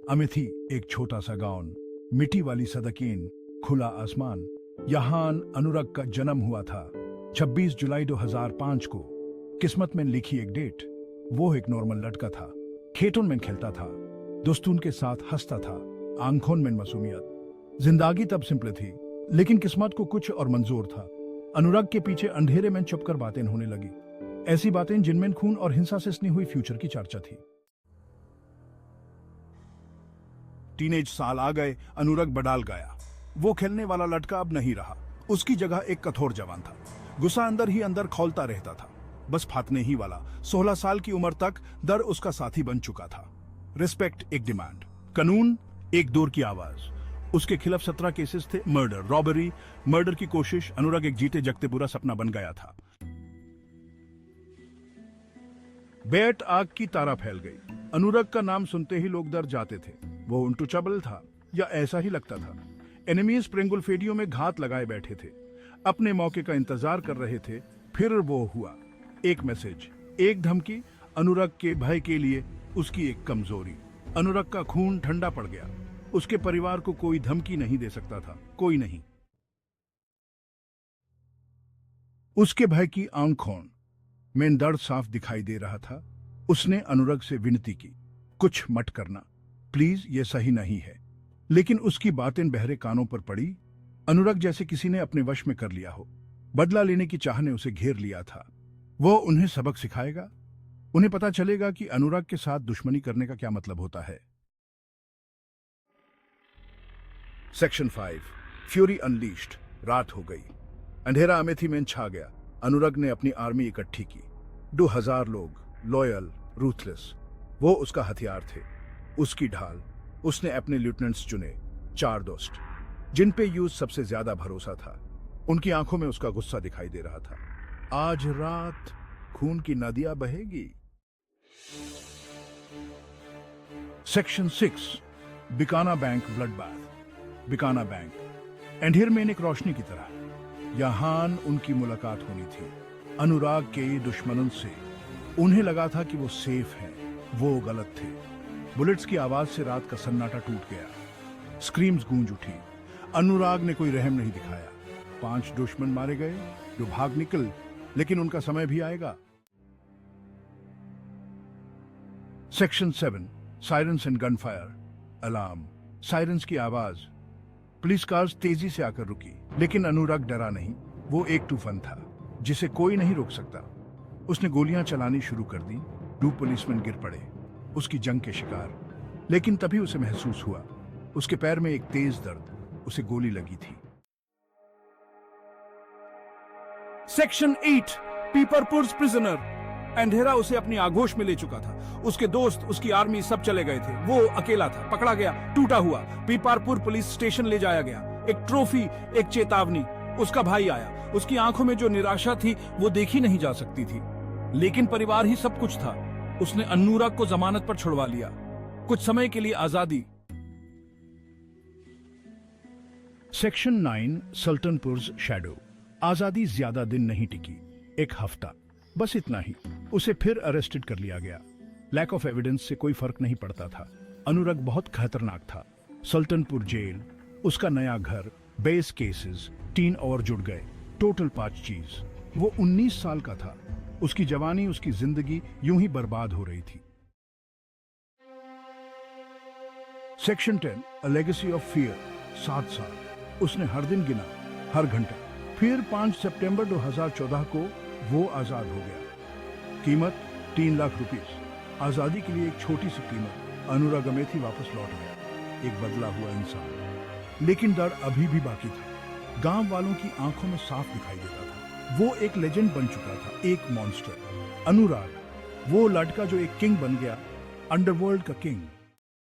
अमेथी एक छोटा सा गांव, मिट्टी वाली सड़कें, खुला आसमान। यहाँ अनुराग का जन्म हुआ था 26 जुलाई 2005 को। किस्मत में लिखी एक डेट। वो एक नॉर्मल लड़का था, खेतों में खेलता था, दोस्तों के साथ हंसता था, आंखों में मासूमियत। जिंदगी तब सिंपल थी, लेकिन किस्मत को कुछ और मंजूर था। अनुराग के पीछे अंधेरे में छुपकर बातें होने लगी, ऐसी बातें जिनमें खून और हिंसा से स्नी हुई फ्यूचर की चर्चा थी। टीनेज साल आ गए, अनुराग बदल गया। वो खेलने वाला लड़का अब नहीं रहा, उसकी जगह एक कठोर जवान था। गुस्सा अंदर ही अंदर खौलता रहता था, बस फाटने ही वाला। 16 साल की उम्र तक डर उसका साथी बन चुका था। रिस्पेक्ट एक डिमांड, कानून एक दूर की आवाज। उसके खिलाफ 17 केसेस थे, मर्डर, रॉबरी, मर्डर की कोशिश। अनुराग एक जीते जगते बुरा सपना बन गया था। बेट आग की तरह फैल गई। अनुराग का नाम सुनते ही लोग डर जाते थे। वो अनटचेबल था, या ऐसा ही लगता था। एनिमीज प्रेंगुलफेडियो में घात लगाए बैठे थे, अपने मौके का इंतजार कर रहे थे। फिर वो हुआ, एक मैसेज, एक धमकी। अनुराग के भय के लिए उसकी एक कमजोरी। अनुराग का खून ठंडा पड़ गया। उसके परिवार को कोई धमकी नहीं दे सकता था, कोई नहीं। उसके भय की आंखों में दर्द साफ दिखाई दे रहा था। उसने अनुराग से विनती की, कुछ मत करना प्लीज, ये सही नहीं है। लेकिन उसकी बातें बहरे कानों पर पड़ी। अनुराग जैसे किसी ने अपने वश में कर लिया हो। बदला लेने की चाह ने उसे घेर लिया था। वो उन्हें सबक सिखाएगा। उन्हें पता चलेगा कि अनुराग के साथ दुश्मनी करने का क्या मतलब होता है। Section 5, fury unleashed. रात हो गई, अंधेरा अमेथी में छा गया। अनुराग ने अपनी आर्मी इकट्ठी की, 2000 लोग, लॉयल, रूथलेस। वो उसका हथियार थे, उसकी ढाल। उसने अपने लेफ्टिनेंट्स चुने, 4 दोस्त, जिन पे यूज सबसे ज्यादा भरोसा था। उनकी आंखों में उसका गुस्सा दिखाई दे रहा था। आज रात खून की नदियां बहेगी। Section 6, Bikana bank blood bath. Bikana bank अंधेर में एक रोशनी की तरह। यहां उनकी मुलाकात होनी थी अनुराग के दुश्मनों से। उन्हें लगा था कि वो सेफ हैं, वो गलत थे। बुलेट्स की आवाज से रात का सन्नाटा टूट गया। स्क्रीम्स गूंज उठी। अनुराग ने कोई रहम नहीं दिखाया। 5 दुश्मन मारे गए जो भाग निकल, लेकिन उनका समय भी आएगा। Section 7, sirens and gunfire. Alarm, sirens की आवाज। पुलिस कार्स तेजी से आकर रुकी, लेकिन अनुराग डरा नहीं। वो एक तूफान था जिसे कोई नहीं रोक सकता। उसने गोलियां चलानी शुरू कर दी। 2 पुलिसमैन गिर पड़े, उसकी जंग के शिकार। लेकिन तभी उसे महसूस हुआ, उसके पैर में एक तेज दर्द। उसे गोली लगी थी। Section 8, Piparpur's prisoner. अंधेरा उसे अपनी आगोश में ले चुका था। उसके दोस्त, उसकी आर्मी सब चले गए थे। वो अकेला था, पकड़ा गया, टूटा हुआ। पीपरपुर पुलिस स्टेशन ले जाया गया। एक ट्रॉफी, एक चेतावनी। उसका भाई आया। उसकी आंखों में जो निराशा थी वो देखी नहीं जा सकती थी, लेकिन परिवार ही सब कुछ था। उसने अनुराग को जमानत पर छुड़वा लिया, कुछ समय के लिए आजादी। Section 9, Sultanpur's shadow. आजादी ज्यादा दिन नहीं टिकी, एक हफ्ता, बस इतना ही। उसे फिर अरेस्टेड कर लिया गया। लैक ऑफ एविडेंस से कोई फर्क नहीं पड़ता था। अनुराग बहुत खतरनाक था। सुल्तानपुर जेल, उसका नया घर, बेस केसेस, 3 और जुड़ गए, टोटल 5 चीज। वो 19 साल का था। उसकी जवानी, उसकी जिंदगी यूं ही बर्बाद हो रही थी। Section 10, a legacy of fear. 7 साल उसने हर दिन गिना, हर घंटा। फिर 5 सितंबर 2014 को वो आजाद हो गया। कीमत 3 लाख रुपीस। आजादी के लिए एक छोटी सी कीमत। अनुराग अमेथी वापस लौट गया, एक बदला हुआ इंसान। लेकिन डर अभी भी बाकी था। गांव वालों की आंखों में साफ दिखाई देता था, वो एक लेजेंड बन चुका था, एक मॉन्स्टर। अनुराग, वो लड़का जो एक किंग बन गया, अंडरवर्ल्ड का किंग।